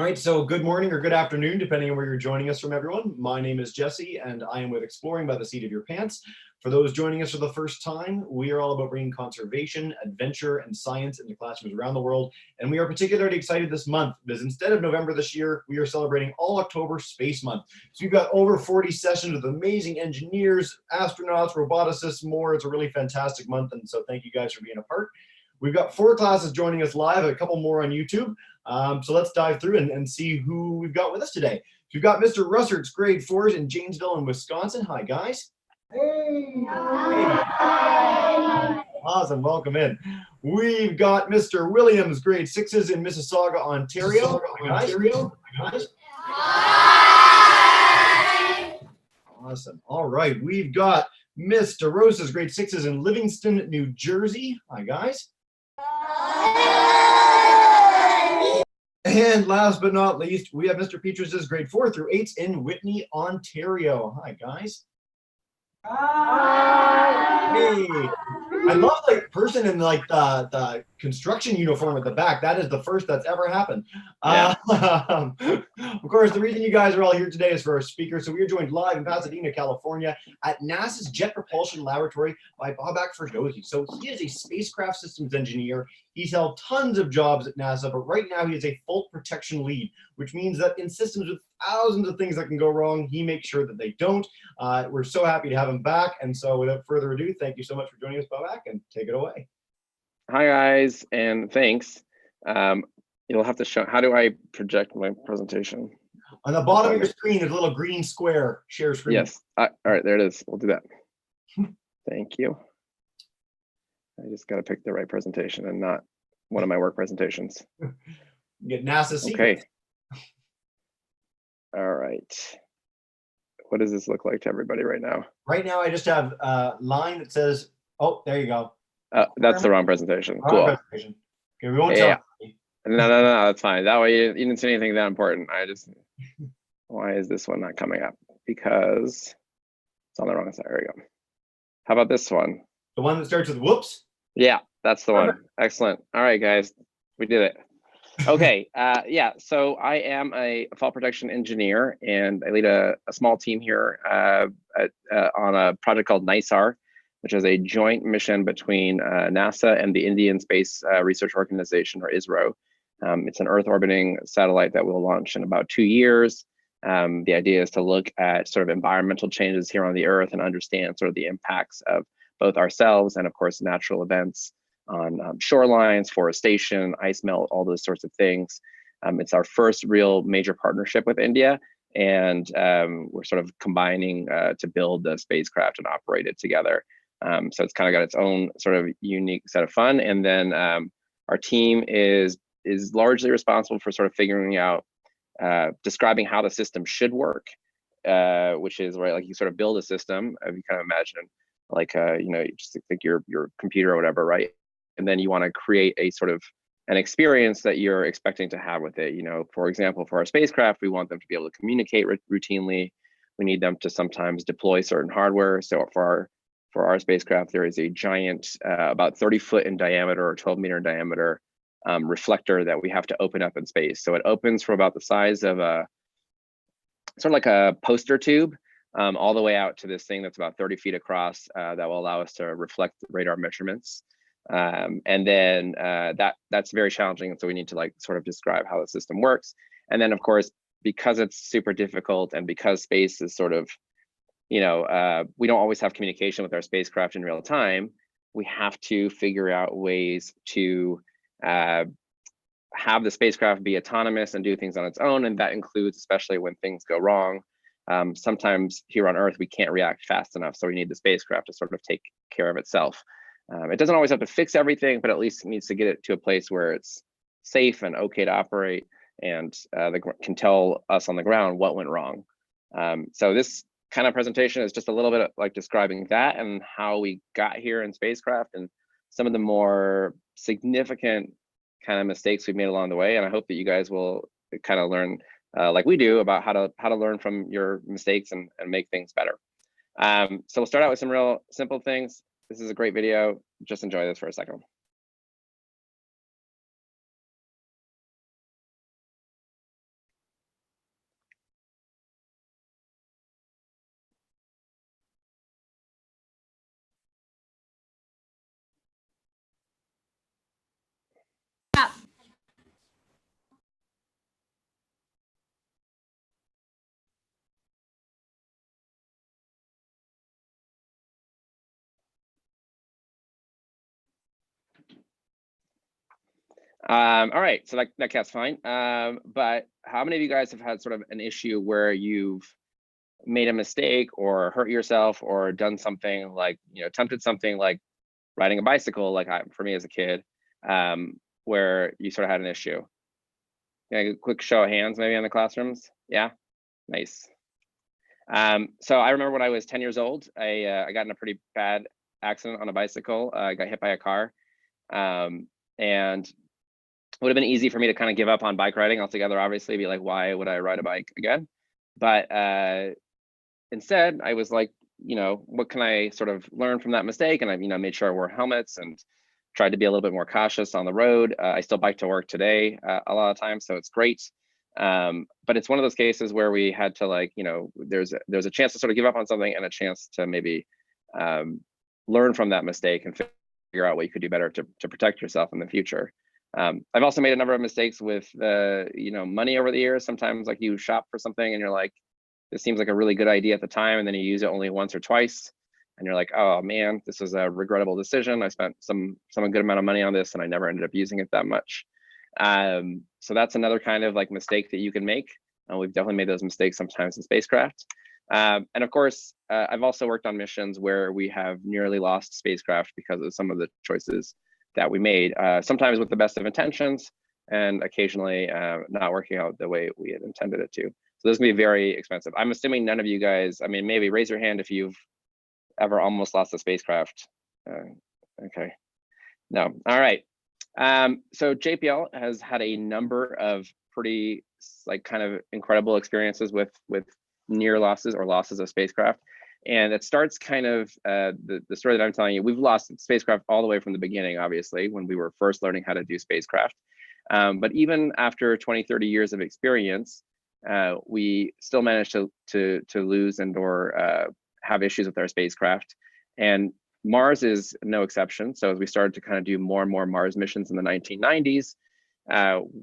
All right, so good morning or good afternoon, depending on where you're joining us from, everyone. My name is Jesse, and I am with Exploring by the Seat of Your Pants. For those joining us for the first time, we are all about bringing conservation, adventure, and science into classrooms around the world. And we are particularly excited this month because instead of November this year, we are celebrating all October Space Month. So we've got over 40 sessions with amazing engineers, astronauts, roboticists, more. It's a really fantastic month, and so thank you guys for being a part. We've got 4 classes joining us live, a couple more on YouTube. So let's dive through and see who we've got with us today. So we've got Mr. Russert's grade 4s in Janesville in Wisconsin. Hi, guys. Hey. Hi. Awesome, welcome in. We've got Mr. Williams, grade 6s in Mississauga, Ontario. Hi, guys. Hi. Awesome. All right, we've got Mr. Rosa's grade 6s in Livingston, New Jersey. Hi, guys. And last but not least, we have Mr. Petrus's grade 4 through 8s in Whitney, Ontario. Hi, guys. Hi. Hey. I love the person in like the construction uniform at the back. That is the first that's ever happened. Yeah. Of course, the reason you guys are all here today is for our speaker. So we are joined live in Pasadena, California at NASA's Jet Propulsion Laboratory by Bobak Ferdowsi. So he is a spacecraft systems engineer. He's held tons of jobs at NASA, but right now he is a fault protection lead, which means that in systems with thousands of things that can go wrong, he makes sure that they don't. We're so happy to have him back. And so without further ado, thank you so much for joining us, Bobak, and take it away. Hi, guys, and thanks. You'll have to show, how do I project my presentation? On the bottom of your screen, there's a little green square, share screen. Yes, all right, there it is. We'll do that. Thank you. I just got to pick the right presentation and not one of my work presentations. Get NASA secrets. Okay. All right. What does this look like to everybody right now? Right now, I just have a line that says, oh, there you go. That's the wrong presentation. Wrong cool. Presentation. Okay, we won't tell you. No, that's fine. That way you didn't see anything that important. Why is this one not coming up? Because it's on the wrong side. There we go. How about this one? The one that starts with whoops? Yeah, that's the one. Excellent. All right, guys, we did it. Okay, yeah, so I am a fault protection engineer, and I lead a small team here on a project called NISAR, which is a joint mission between NASA and the Indian Space Research Organization, or ISRO. It's an Earth orbiting satellite that we'll launch in about 2 years. The idea is to look at sort of environmental changes here on the Earth and understand sort of the impacts of both ourselves and, of course, natural events on shorelines, forestation, ice melt, all those sorts of things. It's our first real major partnership with India, and we're sort of combining to build the spacecraft and operate it together. So it's kind of got its own sort of unique set of fun. And then our team is largely responsible for sort of figuring out, describing how the system should work, which is right, like you sort of build a system, if you kind of imagine, like you just think your computer or whatever, right? And then you want to create a sort of an experience that you're expecting to have with it. For example, for our spacecraft, we want them to be able to communicate routinely. We need them to sometimes deploy certain hardware. So for our spacecraft, there is a giant, about 30-foot in diameter or 12-meter in diameter reflector that we have to open up in space. So it opens from about the size of a sort of like a poster tube, all the way out to this thing that's about 30 feet across, that will allow us to reflect radar measurements. And then that's very challenging, and so we need to like sort of describe how the system works. And then, of course, because it's super difficult, and because space is sort of, we don't always have communication with our spacecraft in real time, we have to figure out ways to have the spacecraft be autonomous and do things on its own, and that includes especially when things go wrong. Sometimes here on Earth we can't react fast enough, so we need the spacecraft to sort of take care of itself. It doesn't always have to fix everything, but at least it needs to get it to a place where it's safe and okay to operate, and can tell us on the ground what went wrong. So this kind of presentation is just a little bit of, like, describing that and how we got here in spacecraft and some of the more significant kind of mistakes we've made along the way. And I hope that you guys will kind of learn, like we do, about how to learn from your mistakes and make things better. So we'll start out with some real simple things. This is a great video. Just enjoy this for a second. All right, so that cat's fine. But how many of you guys have had sort of an issue where you've made a mistake or hurt yourself or done something like, attempted something like riding a bicycle, like for me as a kid, where you sort of had an issue? A quick show of hands maybe in the classrooms. Yeah, nice. So I remember when I was 10 years old, I got in a pretty bad accident on a bicycle. I got hit by a car, and it would have been easy for me to kind of give up on bike riding altogether, obviously, be like, why would I ride a bike again? But instead, I was like, what can I sort of learn from that mistake? And I, made sure I wore helmets and tried to be a little bit more cautious on the road. I still bike to work today a lot of times, so it's great. But it's one of those cases where we had to, like, there's a chance to sort of give up on something and a chance to maybe learn from that mistake and figure out what you could do better to protect yourself in the future. I've also made a number of mistakes with money over the years. Sometimes, like, you shop for something and you're like, this seems like a really good idea at the time, and then you use it only once or twice, and you're like, oh man, this was a regrettable decision. I spent some good amount of money on this and I never ended up using it that much. So that's another kind of like mistake that you can make. We've definitely made those mistakes sometimes in spacecraft. And of course, I've also worked on missions where we have nearly lost spacecraft because of some of the choices that we made, sometimes with the best of intentions and occasionally not working out the way we had intended it to. So this is gonna be very expensive. I'm assuming none of you guys, I mean, maybe raise your hand if you've ever almost lost a spacecraft. Okay, no, all right. So JPL has had a number of pretty like kind of incredible experiences with near losses or losses of spacecraft. And it starts kind of the story that I'm telling you. We've lost spacecraft all the way from the beginning, obviously, when we were first learning how to do spacecraft. But even after 20, 30 years of experience, we still managed to lose and or have issues with our spacecraft. And Mars is no exception. So as we started to kind of do more and more Mars missions in the 1990s,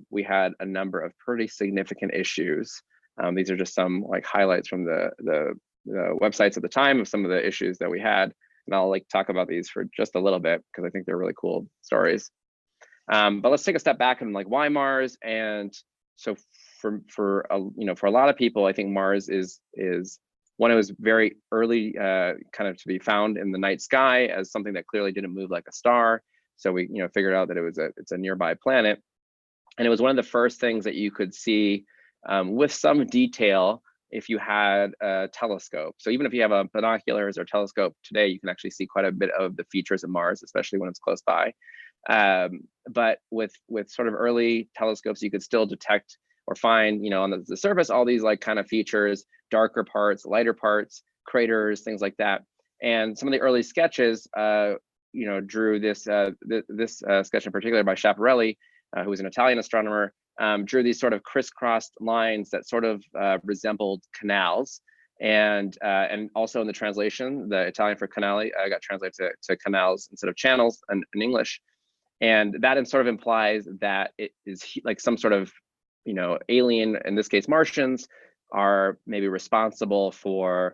we had a number of pretty significant issues. These are just some like highlights from the websites at the time of some of the issues that we had. And I'll like talk about these for just a little bit because I think they're really cool stories. But let's take a step back and like, why Mars? And so for a lot of people, I think Mars is one, it was very early kind of to be found in the night sky as something that clearly didn't move like a star. So we figured out that it's a nearby planet, and it was one of the first things that you could see with some detail if you had a telescope. So even if you have a binoculars or telescope today, you can actually see quite a bit of the features of Mars, especially when it's close by. But with sort of early telescopes, you could still detect or find, on the surface, all these like kind of features, darker parts, lighter parts, craters, things like that. And some of the early sketches, drew this sketch in particular by Schiaparelli, who was an Italian astronomer, drew these sort of crisscrossed lines that sort of resembled canals. And also in the translation, the Italian for canali got translated to canals instead of channels in English. And that sort of implies that it is like some sort of, alien, in this case, Martians, are maybe responsible for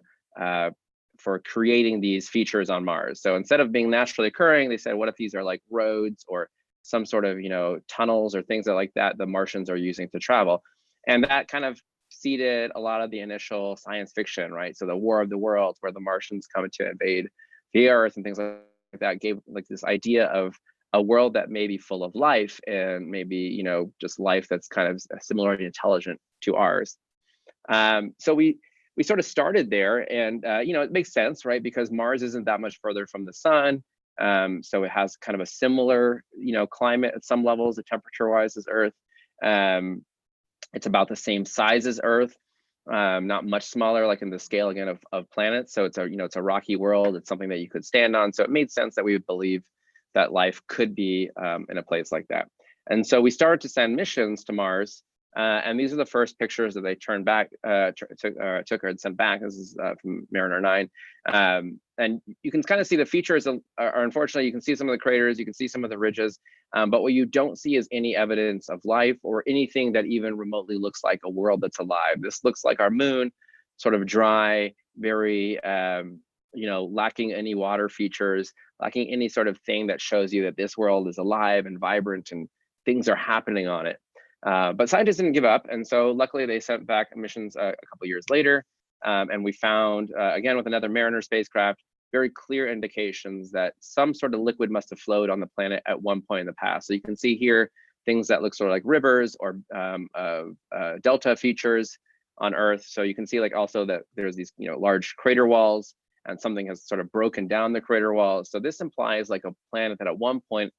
creating these features on Mars. So instead of being naturally occurring, they said, what if these are like roads or some sort of, tunnels or things like that the Martians are using to travel? And that kind of seeded a lot of the initial science fiction, right? So the War of the Worlds, where the Martians come to invade the Earth and things like that, gave like this idea of a world that may be full of life and maybe, just life that's kind of similarly intelligent to ours. So we sort of started there, and it makes sense, right? Because Mars isn't that much further from the sun, so it has kind of a similar, climate at some levels, temperature-wise, as Earth. It's about the same size as Earth, not much smaller, like in the scale again of planets. So it's a rocky world. It's something that you could stand on. So it made sense that we would believe that life could be in a place like that. And so we started to send missions to Mars. And these are the first pictures that they turned back, took and sent back. This is from Mariner 9. And you can kind of see the features are unfortunately, you can see some of the craters, you can see some of the ridges, but what you don't see is any evidence of life or anything that even remotely looks like a world that's alive. This looks like our moon, sort of dry, very, lacking any water features, lacking any sort of thing that shows you that this world is alive and vibrant and things are happening on it. But scientists didn't give up, and so luckily they sent back missions a couple years later, and we found, again with another Mariner spacecraft, very clear indications that some sort of liquid must have flowed on the planet at one point in the past. So you can see here things that look sort of like rivers or delta features on Earth. So you can see like also that there's these large crater walls, and something has sort of broken down the crater walls. So this implies like a planet that at one point,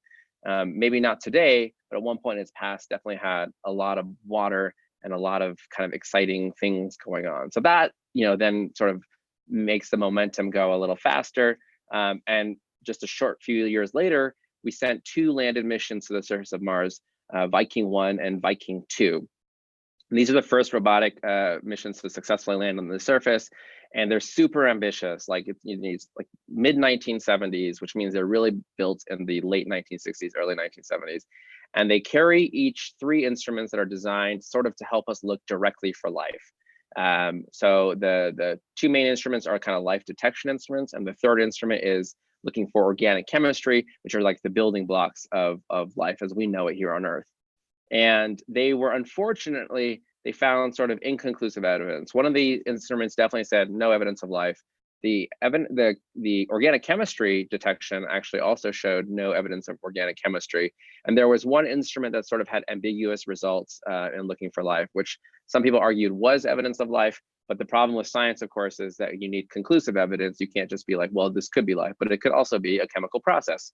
maybe not today, but at one point in its past definitely had a lot of water and a lot of kind of exciting things going on. So that then sort of makes the momentum go a little faster. And just a short few years later, we sent 2 landed missions to the surface of Mars, Viking 1 and Viking 2. And these are the first robotic missions to successfully land on the surface, and they're super ambitious. Like it's like mid 1970s, which means they're really built in the late 1960s, early 1970s. And they carry each 3 instruments that are designed sort of to help us look directly for life. So the 2 main instruments are kind of life detection instruments, and the 3rd instrument is looking for organic chemistry, which are like the building blocks of life as we know it here on Earth. And they were, unfortunately, they found sort of inconclusive evidence. One of the instruments definitely said no evidence of life. The organic chemistry detection actually also showed no evidence of organic chemistry. And there was one instrument that sort of had ambiguous results in looking for life, which some people argued was evidence of life. But the problem with science, of course, is that you need conclusive evidence. You can't just be like, well, this could be life, but it could also be a chemical process.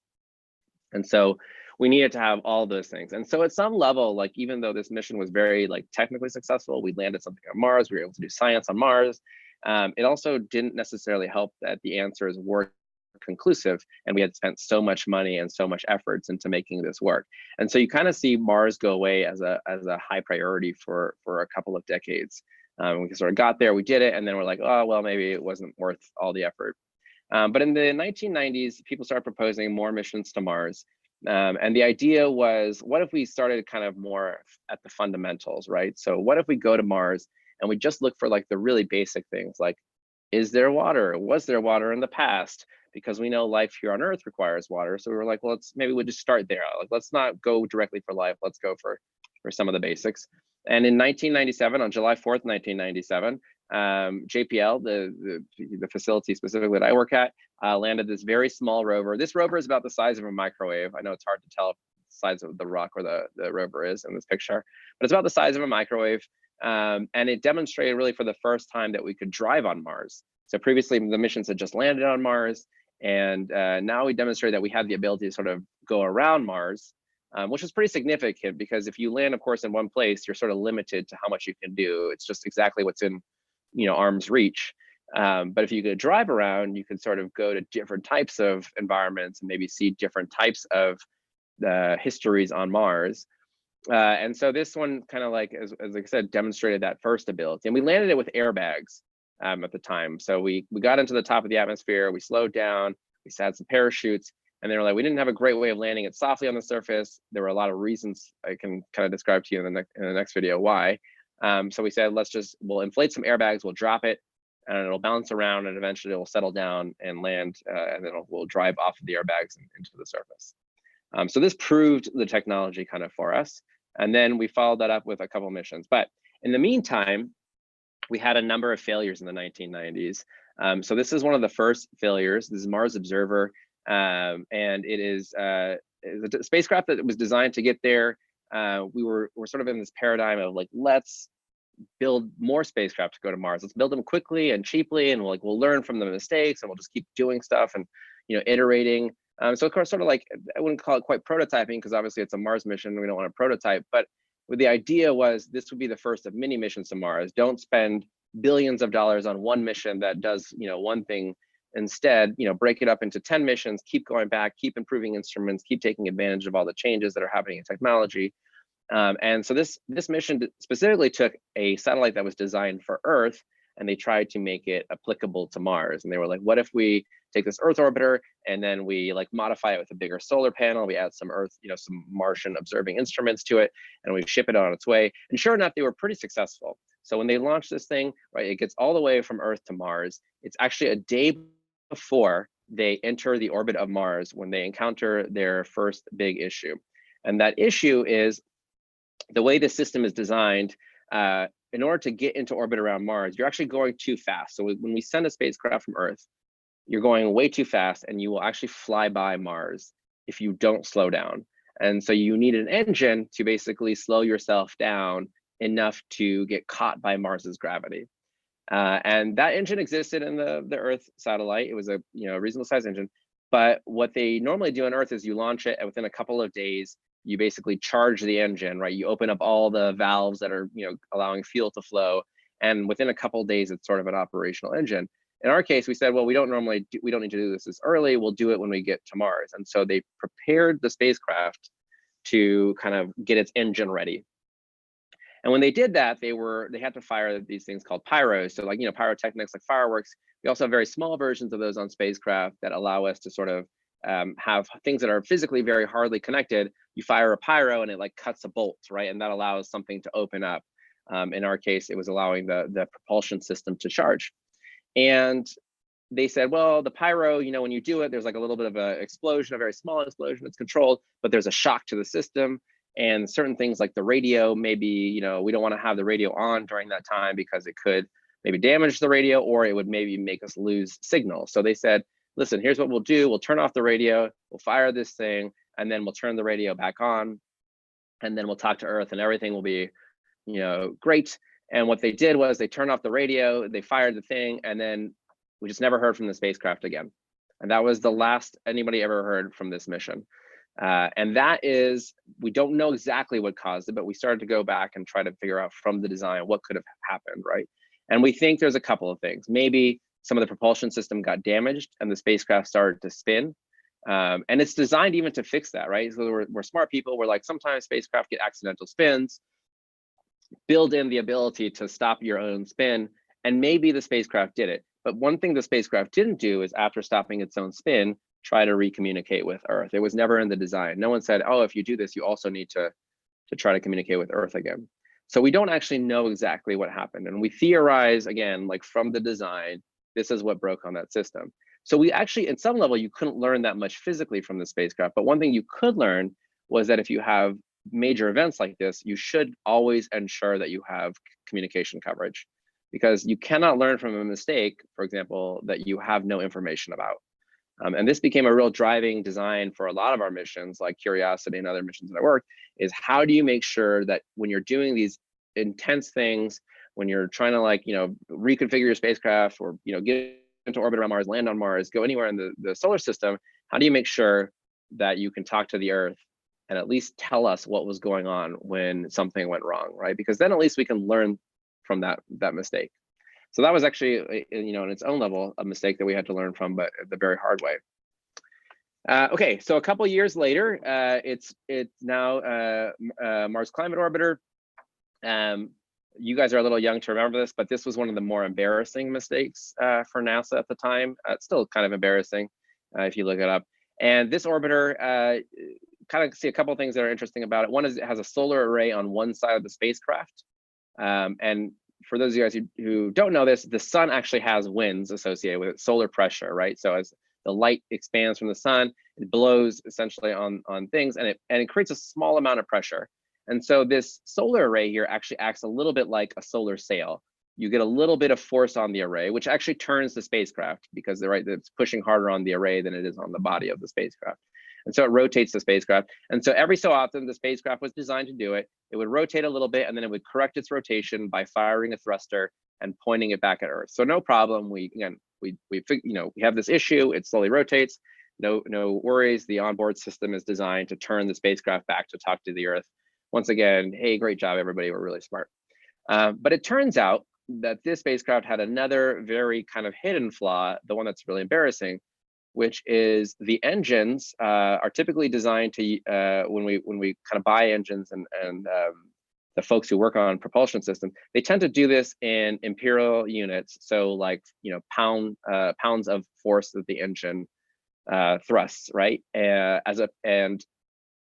And so we needed to have all those things. And so at some level, like even though this mission was very like technically successful, we landed something on Mars, we were able to do science on Mars. It also didn't necessarily help that the answers were conclusive, and we had spent so much money and so much efforts into making this work. And so you kind of see Mars go away as a high priority for a couple of decades. We sort of got there, we did it, and then we're like, oh, well, maybe it wasn't worth all the effort. But in the 1990s, people started proposing more missions to Mars. And the idea was, what if we started kind of more at the fundamentals, right? So what if we go to Mars and we just look for like the really basic things, like, is there water? Was there water in the past? Because we know life here on Earth requires water. So we were like, well, maybe we'll just start there. Like, let's not go directly for life. Let's go for some of the basics. And in 1997, on July 4th, 1997, JPL, the facility specifically that I work at, landed this very small rover. This rover is about the size of a microwave. I know it's hard to tell the size of the rock where the rover is in this picture, but it's about the size of a microwave. And it demonstrated really for the first time that we could drive on Mars. So previously the missions had just landed on Mars, and now we demonstrated that we had the ability to sort of go around Mars, which is pretty significant, because if you land, of course, in one place, you're sort of limited to how much you can do. It's just exactly what's in arm's reach. But if you could drive around, you could sort of go to different types of environments and maybe see different types of histories on Mars. And so this one kind of like, as I said, demonstrated that first ability. And we landed it with airbags at the time. So we got into the top of the atmosphere, we slowed down, we had some parachutes, and they were like, we didn't have a great way of landing it softly on the surface. There were a lot of reasons I can kind of describe to you in the next video why. So we said, we'll inflate some airbags, we'll drop it, and it'll bounce around, and eventually it will settle down and land, and then we'll drive off of the airbags and into the surface. So this proved the technology kind of for us. And then we followed that up with a couple of missions. But in the meantime, we had a number of failures in the 1990s. So this is one of the first failures. This is Mars Observer, and it is a spacecraft that was designed to get there. We're sort of in this paradigm of like, let's build more spacecraft to go to Mars. Let's build them quickly and cheaply, and we'll learn from the mistakes, and we'll just keep doing stuff and iterating. So of course, sort of like, I wouldn't call it quite prototyping, because obviously it's a Mars mission. We don't want to prototype, but the idea was this would be the first of many missions to Mars. Don't spend billions of dollars on one mission that does one thing. Instead, break it up into 10 missions, keep going back, keep improving instruments, keep taking advantage of all the changes that are happening in technology. And so this mission specifically took a satellite that was designed for Earth, and they tried to make it applicable to Mars. And they were like, what if we take this Earth orbiter and then we like modify it with a bigger solar panel, we add some Earth, some Martian observing instruments to it, and we ship it on its way. And sure enough, they were pretty successful. So when they launched this thing, right, it gets all the way from Earth to Mars. It's actually a day before they enter the orbit of Mars when they encounter their first big issue. And that issue is the way the system is designed. In order to get into orbit around Mars, you're actually going too fast. So when we send a spacecraft from Earth, you're going way too fast and you will actually fly by Mars if you don't slow down. And so you need an engine to basically slow yourself down enough to get caught by Mars's gravity. And that engine existed in the Earth satellite. It was a reasonable sized engine. But what they normally do on Earth is you launch it, and within a couple of days, you basically charge the engine, right? You open up all the valves that are allowing fuel to flow, and within a couple of days, it's sort of an operational engine. In our case, we said, well, we don't need to do this early. We'll do it when we get to Mars. And so they prepared the spacecraft to kind of get its engine ready. And when they did that, they had to fire these things called pyros. So like, pyrotechnics, like fireworks. We also have very small versions of those on spacecraft that allow us to sort of have things that are physically very hardly connected. You fire a pyro and it like cuts a bolt, right? And that allows something to open up. In our case, it was allowing the propulsion system to charge. And they said, well, the pyro, when you do it, there's like a little bit of an explosion, a very small explosion. It's controlled, but there's a shock to the system. And certain things like the radio, maybe, we don't want to have the radio on during that time because it could maybe damage the radio, or it would maybe make us lose signal. So they said, listen, here's what we'll do. We'll turn off the radio, we'll fire this thing, and then we'll turn the radio back on. And then we'll talk to Earth and everything will be, great. And what they did was they turned off the radio, they fired the thing, and then we just never heard from the spacecraft again. And that was the last anybody ever heard from this mission. And that is, we don't know exactly what caused it, but we started to go back and try to figure out from the design what could have happened, right? And we think there's a couple of things. Maybe some of the propulsion system got damaged and the spacecraft started to spin. And it's designed even to fix that, right? So we're smart people. We're like, sometimes spacecraft get accidental spins. Build in the ability to stop your own spin, and maybe the spacecraft did it. But one thing the spacecraft didn't do is, after stopping its own spin, try to recommunicate with Earth. It was never in the design. No one said, oh, if you do this, you also need to try to communicate with Earth again. So we don't actually know exactly what happened. And we theorize, again, like from the design, this is what broke on that system. So we actually, at some level, you couldn't learn that much physically from the spacecraft. But one thing you could learn was that if you have major events like this, you should always ensure that you have communication coverage, because you cannot learn from a mistake, for example, that you have no information about. And this became a real driving design for a lot of our missions, like Curiosity and other missions that I work, is how do you make sure that when you're doing these intense things, when you're trying to reconfigure your spacecraft, or get into orbit around Mars, land on Mars, go anywhere in the solar system, how do you make sure that you can talk to the Earth and at least tell us what was going on when something went wrong, right? Because then at least we can learn from that mistake. So that was actually, in its own level, a mistake that we had to learn from, but the very hard way. Okay, so a couple years later, it's now Mars Climate Orbiter. You guys are a little young to remember this, but this was one of the more embarrassing mistakes for NASA at the time. It's still kind of embarrassing if you look it up. And this orbiter, kind of see a couple of things that are interesting about it. One is it has a solar array on one side of the spacecraft. And for those of you guys who don't know this, the sun actually has winds associated with it, solar pressure, right? So as the light expands from the sun, it blows essentially on things, and it creates a small amount of pressure. And so this solar array here actually acts a little bit like a solar sail. You get a little bit of force on the array, which actually turns the spacecraft, because it's pushing harder on the array than it is on the body of the spacecraft. And so it rotates the spacecraft. And so every so often, the spacecraft was designed to do it. It would rotate a little bit, and then it would correct its rotation by firing a thruster and pointing it back at Earth. So no problem. We have this issue. It slowly rotates. No worries. The onboard system is designed to turn the spacecraft back to talk to the Earth. Once again, hey, great job, everybody. We're really smart. But it turns out that this spacecraft had another very kind of hidden flaw, the one that's really embarrassing, which is the engines are typically designed to, when we kind of buy engines and the folks who work on propulsion systems, they tend to do this in imperial units. So like, pounds of force that the engine thrusts, right? And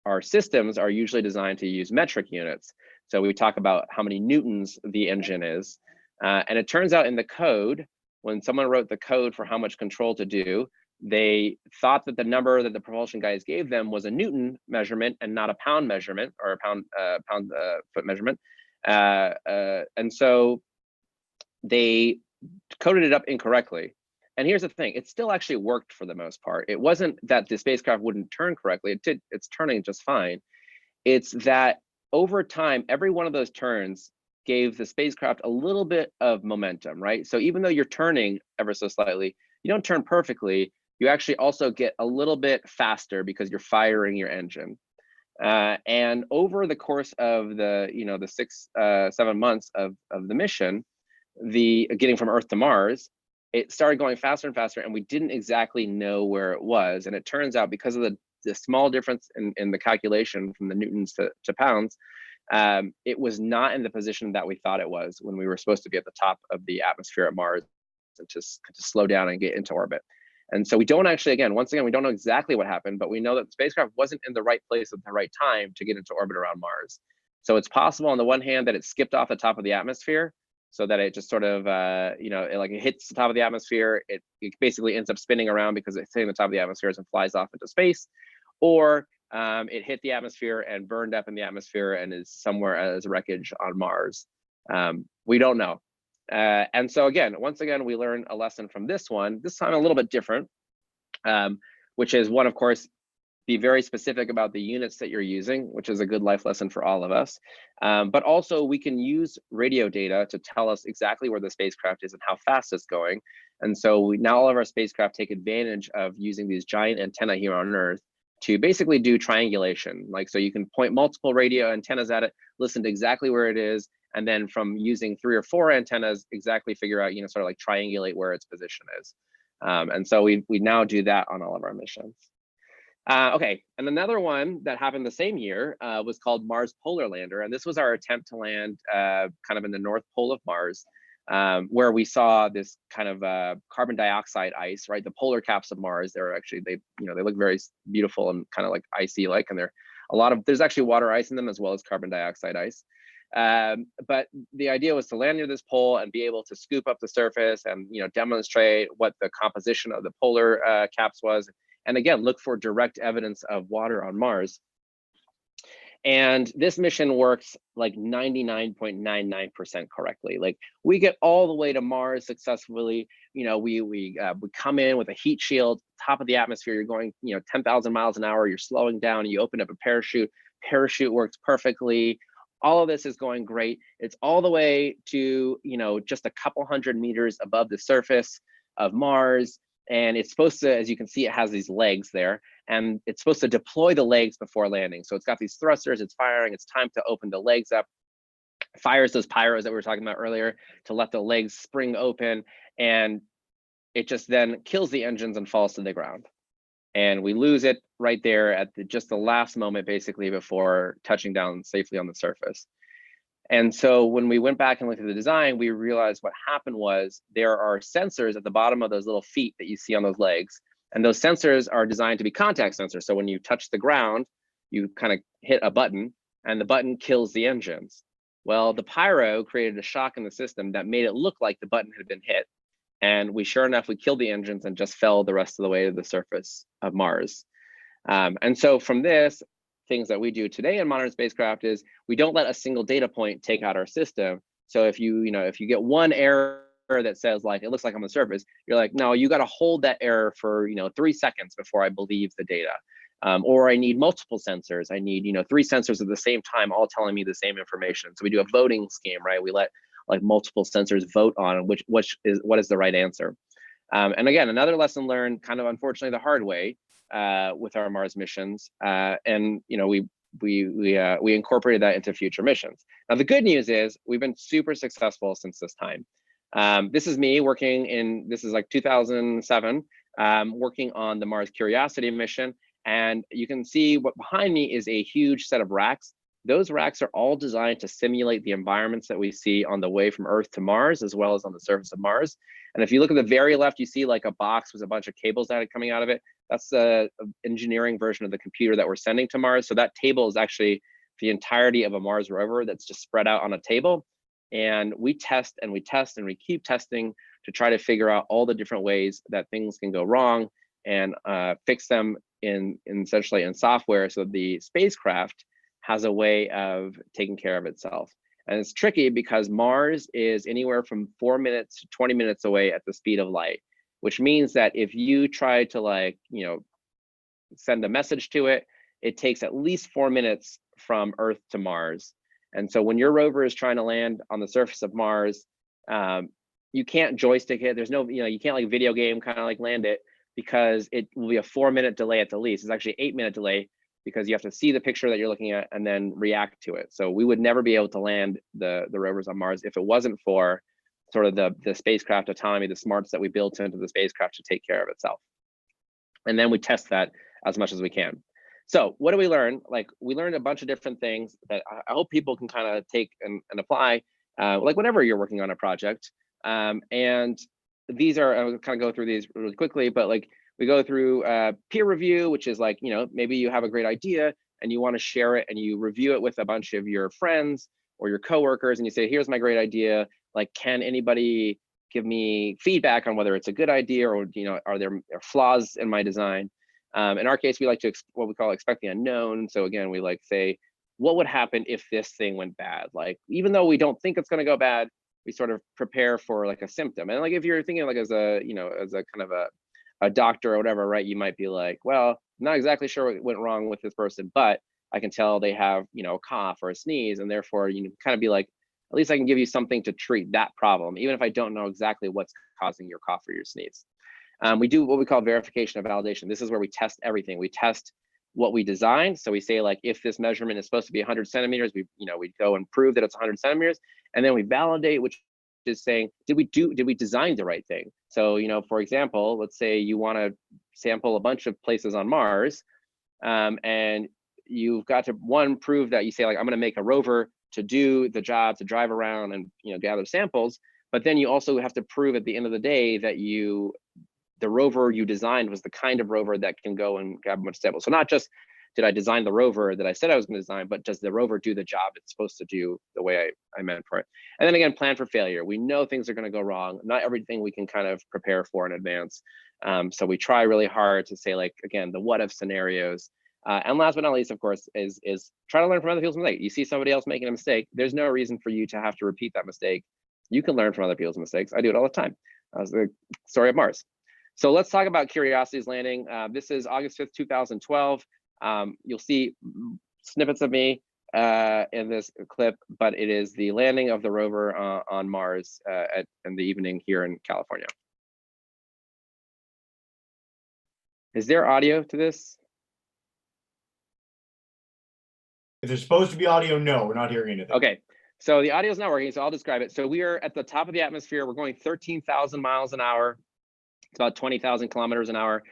our systems are usually designed to use metric units. So we talk about how many newtons the engine is. And it turns out in the code, when someone wrote the code for how much control to do, they thought that the number that the propulsion guys gave them was a Newton measurement and not a pound measurement, or a pound foot measurement. And so they coded it up incorrectly. And here's the thing, it still actually worked for the most part. It wasn't that the spacecraft wouldn't turn correctly. It did, it's turning just fine. It's that over time, every one of those turns gave the spacecraft a little bit of momentum, right? So even though you're turning ever so slightly, you don't turn perfectly. You actually also get a little bit faster because you're firing your engine. And over the course of the, the 7 months of the mission, the getting from Earth to Mars, it started going faster and faster, and we didn't exactly know where it was. And it turns out, because of the small difference in the calculation from the newtons to pounds, it was not in the position that we thought it was when we were supposed to be at the top of the atmosphere at Mars and to slow down and get into orbit. And so we don't actually, once again, we don't know exactly what happened, but we know that the spacecraft wasn't in the right place at the right time to get into orbit around Mars. So it's possible, on the one hand, that it skipped off the top of the atmosphere, so that it just sort of, it hits the top of the atmosphere. It basically ends up spinning around because it's hitting the top of the atmosphere and flies off into space, or it hit the atmosphere and burned up in the atmosphere and is somewhere as wreckage on Mars. We don't know. And so once again, we learn a lesson from this one, this time a little bit different, which is one, of course, be very specific about the units that you're using, which is a good life lesson for all of us. But also, we can use radio data to tell us exactly where the spacecraft is and how fast it's going. And so now all of our spacecraft take advantage of using these giant antennae here on Earth to basically do triangulation. So you can point multiple radio antennas at it, listen to exactly where it is, and then from using 3 or 4 antennas, exactly figure out, sort of like triangulate where its position is. And so we now do that on all of our missions. Okay, and another one that happened the same year was called Mars Polar Lander. And this was our attempt to land kind of in the North Pole of Mars, where we saw this kind of carbon dioxide ice, right? The polar caps of Mars, they're actually, they look very beautiful and kind of like icy like, and there's actually water ice in them as well as carbon dioxide ice. But the idea was to land near this pole and be able to scoop up the surface and demonstrate what the composition of the polar caps was, and again look for direct evidence of water on Mars. And this mission works like 99.99% correctly. Like, we get all the way to Mars successfully. We come in with a heat shield, top of the atmosphere. You're going 10,000 miles an hour. You're slowing down. You open up a parachute. Parachute works perfectly. All of this is going great. It's all the way to just a couple hundred meters above the surface of Mars. And it's supposed to, as you can see, it has these legs there, and it's supposed to deploy the legs before landing. So it's got these thrusters, it's firing, it's time to open the legs up, fires those pyros that we were talking about earlier to let the legs spring open, and it just then kills the engines and falls to the ground. And we lose it right there at just the last moment, basically, before touching down safely on the surface. And so when we went back and looked at the design, we realized what happened was there are sensors at the bottom of those little feet that you see on those legs. And those sensors are designed to be contact sensors. So when you touch the ground, you kind of hit a button and the button kills the engines. Well, the pyro created a shock in the system that made it look like the button had been hit. And sure enough, we killed the engines and just fell the rest of the way to the surface of Mars. And so from this, things that we do today in modern spacecraft is we don't let a single data point take out our system. So if you get one error that says like it looks like on the surface, you're like, no, you got to hold that error for 3 seconds before I believe the data. Or I need multiple sensors. I need 3 sensors at the same time, all telling me the same information. So we do a voting scheme, right? We let like multiple sensors vote on what is the right answer. And again, another lesson learned, kind of unfortunately the hard way, with our Mars missions, and we incorporated that into future missions. Now the good news is we've been super successful since this time. This is me working this is like 2007, working on the Mars Curiosity mission, and you can see what behind me is a huge set of racks. Those racks are all designed to simulate the environments that we see on the way from Earth to Mars, as well as on the surface of Mars. And if you look at the very left, you see like a box with a bunch of cables that are coming out of it. That's the engineering version of the computer that we're sending to Mars. So that table is actually the entirety of a Mars rover that's just spread out on a table. And we test and we test and we keep testing to try to figure out all the different ways that things can go wrong. and fix them in essentially in software, so the spacecraft has a way of taking care of itself. And it's tricky because Mars is anywhere from 4 minutes to 20 minutes away at the speed of light, which means that if you try to, like, you know, send a message to it, it takes at least 4 minutes from Earth to Mars. And so when your rover is trying to land on the surface of Mars, you can't joystick it. There's no, you know, you can't like video game kind of like land it, because it will be a 4 minute delay at the least. It's actually 8 minute delay, because you have to see the picture that you're looking at and then react to it. So we would never be able to land the rovers on Mars if it wasn't for sort of the spacecraft autonomy, the smarts that we built into the spacecraft to take care of itself. And then we test that as much as we can. So what do we learn? Like, we learned a bunch of different things that I hope people can kind of take and apply, like whenever you're working on a project. And these are, I'll kind of go through these really quickly, but like, we go through peer review, which is like, you know, maybe you have a great idea and you want to share it, and you review it with a bunch of your friends or your coworkers, and you say, here's my great idea. Like, can anybody give me feedback on whether it's a good idea, or, you know, are there flaws in my design? In our case, we like to what we call expect the unknown. So again, we like say, what would happen if this thing went bad? Like, even though we don't think it's going to go bad, we sort of prepare for like a symptom. And like, if you're thinking like as a, you know, as a kind of a doctor or whatever, right, you might be like, well, I'm not exactly sure what went wrong with this person, but I can tell they have, you know, a cough or a sneeze, and therefore you kind of be like, at least I can give you something to treat that problem, even if I don't know exactly what's causing your cough or your sneeze. We do what we call verification and validation. This is where we test everything. We test what we designed. So we say, like, if this measurement is supposed to be 100 centimeters, we go and prove that it's 100 centimeters, and then we validate, which is saying, did we design the right thing? So, you know, for example, let's say you want to sample a bunch of places on Mars, and you've got to, one, prove that you say, like, I'm going to make a rover to do the job, to drive around and, you know, gather samples. But then you also have to prove at the end of the day that the rover you designed was the kind of rover that can go and grab a bunch of samples. So not just did I design the rover that I said I was going to design, but does the rover do the job it's supposed to do the way I meant for it? And then again, plan for failure. We know things are going to go wrong. Not everything we can kind of prepare for in advance. So we try really hard to say, like, again, the what if scenarios. And last but not least, of course, is try to learn from other people's mistakes. You see somebody else making a mistake, there's no reason for you to have to repeat that mistake. You can learn from other people's mistakes. I do it all the time. That's the story of Mars. So let's talk about Curiosity's landing. This is August 5th, 2012. You'll see snippets of me in this clip, but it is the landing of the rover on Mars in the evening here in California. Is there audio to this? If there's supposed to be audio, no, we're not hearing anything. Okay, so the audio is not working, so I'll describe it. So we are at the top of the atmosphere. We're going 13,000 miles an hour. It's about 20,000 kilometers an hour.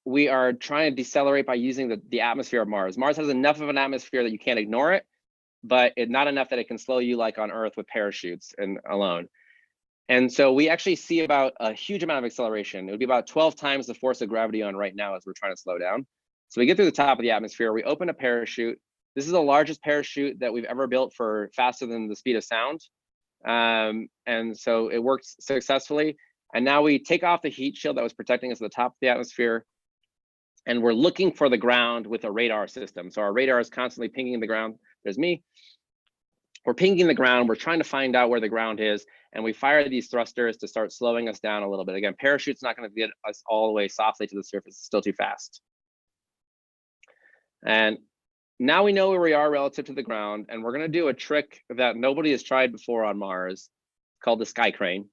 We are trying to decelerate by using the atmosphere of Mars. Mars has enough of an atmosphere that you can't ignore it, but not enough that it can slow you like on Earth with parachutes and alone. And so we actually see about a huge amount of acceleration. It would be about 12 times the force of gravity on right now as we're trying to slow down. So we get through the top of the atmosphere, we open a parachute. This is the largest parachute that we've ever built for faster than the speed of sound. And so it works successfully. And now we take off the heat shield that was protecting us at the top of the atmosphere, and we're looking for the ground with a radar system. So our radar is constantly pinging the ground. There's me. We're pinging the ground. We're trying to find out where the ground is, and we fire these thrusters to start slowing us down a little bit. Again, parachute's not going to get us all the way softly to the surface. It's still too fast. And now we know where we are relative to the ground, and we're going to do a trick that nobody has tried before on Mars called the sky crane.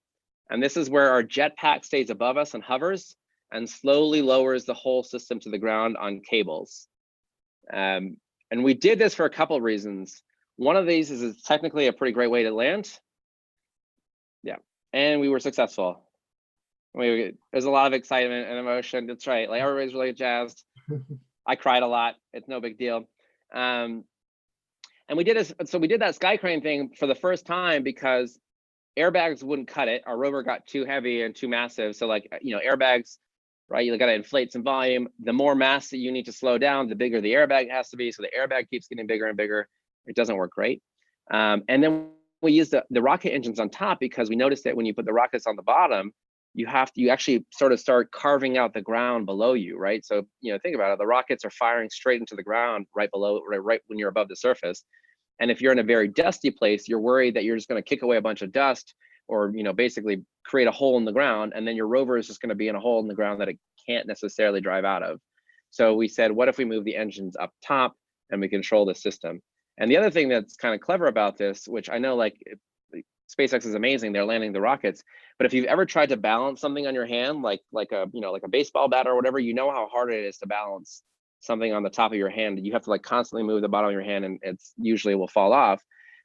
And this is where our jetpack stays above us and hovers and slowly lowers the whole system to the ground on cables. And we did this for a couple of reasons. One of these is it's technically a pretty great way to land. Yeah, and we were successful. There's a lot of excitement and emotion. That's right, like everybody's really jazzed. I cried a lot. It's no big deal. And we did this. So we did that sky crane thing for the first time because airbags wouldn't cut it. Our rover got too heavy and too massive. So, like, you know, airbags, right? You got to inflate some volume. The more mass that you need to slow down, the bigger the airbag has to be. So the airbag keeps getting bigger and bigger. It doesn't work great. And then we used the rocket engines on top because we noticed that when you put the rockets on the bottom, you actually sort of start carving out the ground below you, right? So, think about it. The rockets are firing straight into the ground right below, right when you're above the surface. And if you're in a very dusty place, you're worried that you're just going to kick away a bunch of dust, or basically create a hole in the ground, and then your rover is just going to be in a hole in the ground that it can't necessarily drive out of. So we said, what if we move the engines up top and we control the system? And the other thing that's kind of clever about this, which I know SpaceX is amazing, they're landing the rockets, but if you've ever tried to balance something on your hand, like a baseball bat or whatever, you know how hard it is to balance something on the top of your hand. You have to constantly move the bottom of your hand, and it's usually will fall off.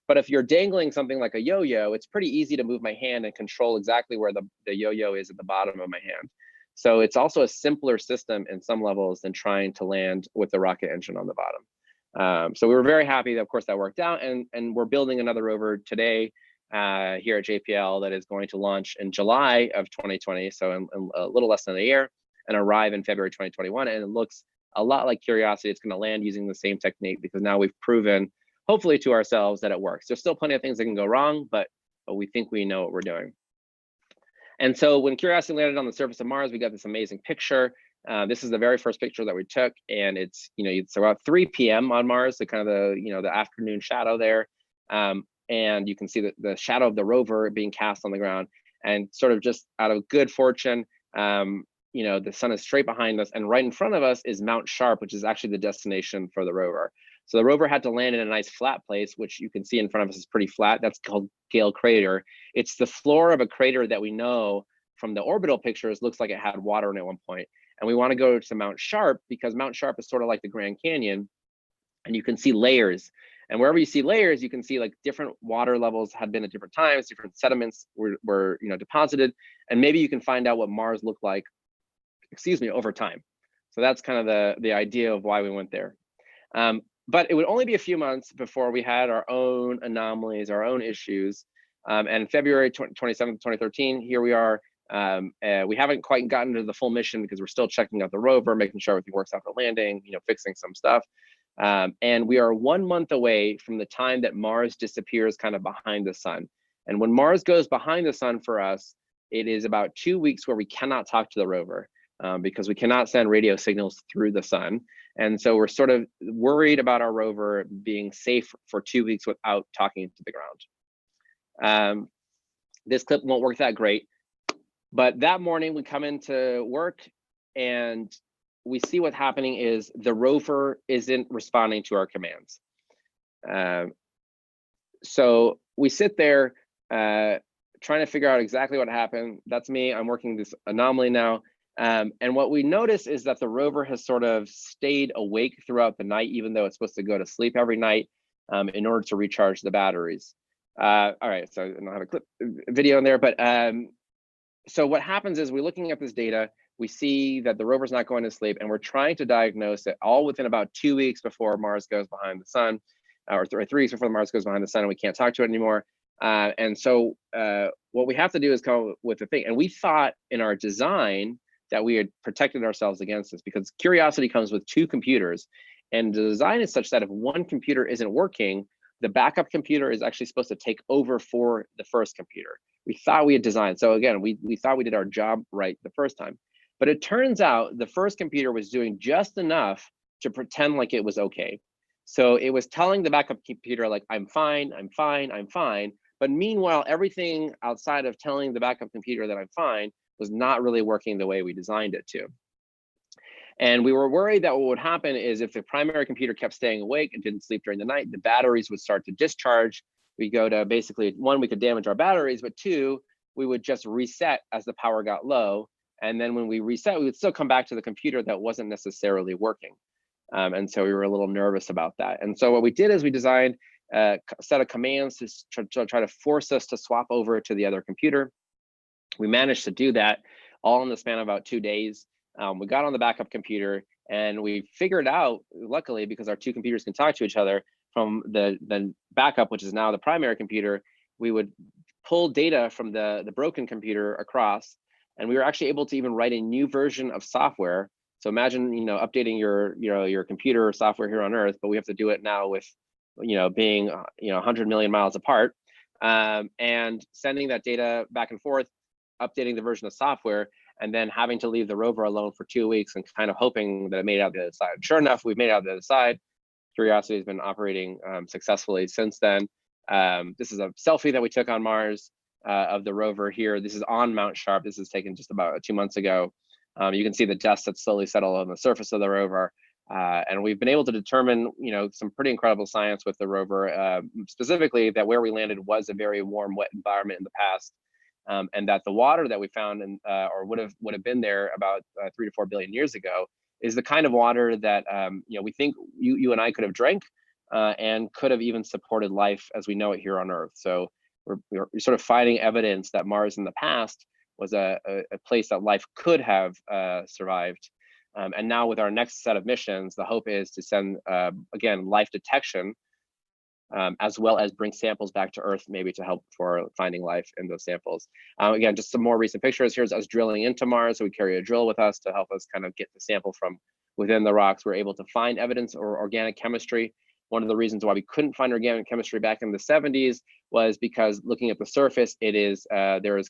But if you're dangling something like a yo-yo, it's pretty easy to move my hand and control exactly where the yo-yo is at the bottom of my hand. So it's also a simpler system in some levels than trying to land with the rocket engine on the bottom. So we were very happy that, of course, that worked out, and we're building another rover today here at JPL that is going to launch in July of 2020, so in a little less than a year, and arrive in February 2021. And it looks a lot like Curiosity. It's going to land using the same technique, because now we've proven, hopefully to ourselves, that it works. There's still plenty of things that can go wrong, but we think we know what we're doing. And so when Curiosity landed on the surface of Mars, we got this amazing picture. This is the very first picture that we took, and it's it's about 3 p.m. on Mars, the kind of the afternoon shadow there, and you can see the shadow of the rover being cast on the ground. And sort of just out of good fortune, the sun is straight behind us, and right in front of us is Mount Sharp, which is actually the destination for the rover. So the rover had to land in a nice flat place, which you can see in front of us is pretty flat. That's called Gale Crater. It's the floor of a crater that we know from the orbital pictures looks like it had water in it at one point. And we want to go to Mount Sharp because Mount Sharp is sort of like the Grand Canyon, and you can see layers. And wherever you see layers, you can see different water levels had been at different times, different sediments were deposited, and maybe you can find out what Mars looked like, over time. So that's kind of the idea of why we went there. But it would only be a few months before we had our own anomalies, our own issues. And February 27th, 2013, here we are. We haven't quite gotten to the full mission because we're still checking out the rover, making sure everything works after landing, fixing some stuff. And we are 1 month away from the time that Mars disappears kind of behind the sun. And when Mars goes behind the sun for us, it is about 2 weeks where we cannot talk to the rover because we cannot send radio signals through the sun. And so we're sort of worried about our rover being safe for 2 weeks without talking to the ground. This clip won't work that great, but that morning we come into work and we see what's happening is the rover isn't responding to our commands. So we sit there trying to figure out exactly what happened. That's me. I'm working this anomaly now. And what we notice is that the rover has sort of stayed awake throughout the night, even though it's supposed to go to sleep every night in order to recharge the batteries. All right, so I don't have a clip video in there, but so what happens is we're looking at this data, we see that the rover's not going to sleep, and we're trying to diagnose it all within about 2 weeks before Mars goes behind the sun, or 3 weeks before Mars goes behind the sun, and we can't talk to it anymore. And so what we have to do is come up with a thing. And we thought in our design that we had protected ourselves against this, because Curiosity comes with 2 computers, and the design is such that if one computer isn't working, the backup computer is actually supposed to take over for the first computer. We thought we had designed. So again, we thought we did our job right the first time. But it turns out the first computer was doing just enough to pretend like it was okay. So it was telling the backup computer, like, I'm fine, I'm fine, I'm fine. But meanwhile, everything outside of telling the backup computer that I'm fine was not really working the way we designed it to. And we were worried that what would happen is if the primary computer kept staying awake and didn't sleep during the night, the batteries would start to discharge. We go to basically, 1, we could damage our batteries, but 2, we would just reset as the power got low. And then when we reset, we would still come back to the computer that wasn't necessarily working. And so we were a little nervous about that. And so what we did is we designed a set of commands to try to force us to swap over to the other computer. We managed to do that all in the span of about 2 days. We got on the backup computer and we figured out, luckily, because our 2 computers can talk to each other, from the backup, which is now the primary computer, we would pull data from the broken computer across, and we were actually able to even write a new version of software. So imagine, updating your computer software here on Earth, but we have to do it now with, being 100 million miles apart, and sending that data back and forth. updating the version of software and then having to leave the rover alone for 2 weeks and kind of hoping that it made it out the other side. Sure enough, we've made it out the other side. Curiosity has been operating successfully since then. This is a selfie that we took on Mars of the rover here. This is on Mount Sharp. This is taken just about 2 months ago. You can see the dust that's slowly settled on the surface of the rover. And we've been able to determine, some pretty incredible science with the rover, specifically that where we landed was a very warm, wet environment in the past, and that the water that we found or would have been there about 3 to 4 billion years ago is the kind of water that we think you and I could have drank and could have even supported life as we know it here on Earth. So we're sort of finding evidence that Mars in the past was a place that life could have survived. And now with our next set of missions, the hope is to send, again, life detection, as well as bring samples back to Earth, maybe to help for finding life in those samples. Again, just some more recent pictures. Here's us drilling into Mars. So we carry a drill with us to help us kind of get the sample from within the rocks. We're able to find evidence or organic chemistry. One of the reasons why we couldn't find organic chemistry back in the 70s was because looking at the surface, it is there is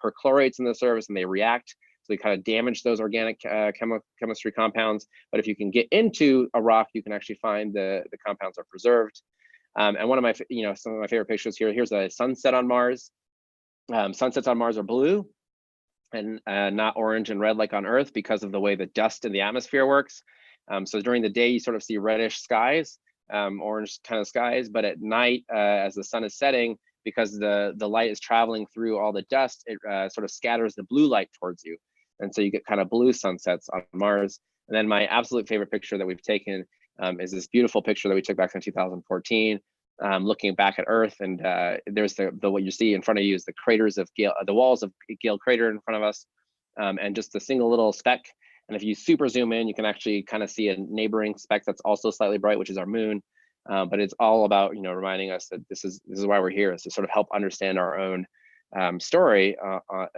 perchlorates in the surface and they react. So they kind of damage those organic chemistry compounds. But if you can get into a rock, you can actually find the compounds are preserved. And one of my, some of my favorite pictures here. Here's a sunset on Mars. Sunsets on Mars are blue and not orange and red like on Earth because of the way the dust in the atmosphere works. So during the day, you sort of see reddish skies, orange kind of skies. But at night, as the sun is setting, because the light is traveling through all the dust, it sort of scatters the blue light towards you. And so you get kind of blue sunsets on Mars. And then my absolute favorite picture that we've taken is this beautiful picture that we took back in 2014, looking back at Earth. And there's the what you see in front of you is the craters of Gale, the walls of Gale Crater in front of us, and just a single little speck. And if you super zoom in, you can actually kind of see a neighboring speck that's also slightly bright, which is our moon. But it's all about reminding us that this is why we're here, is to sort of help understand our own story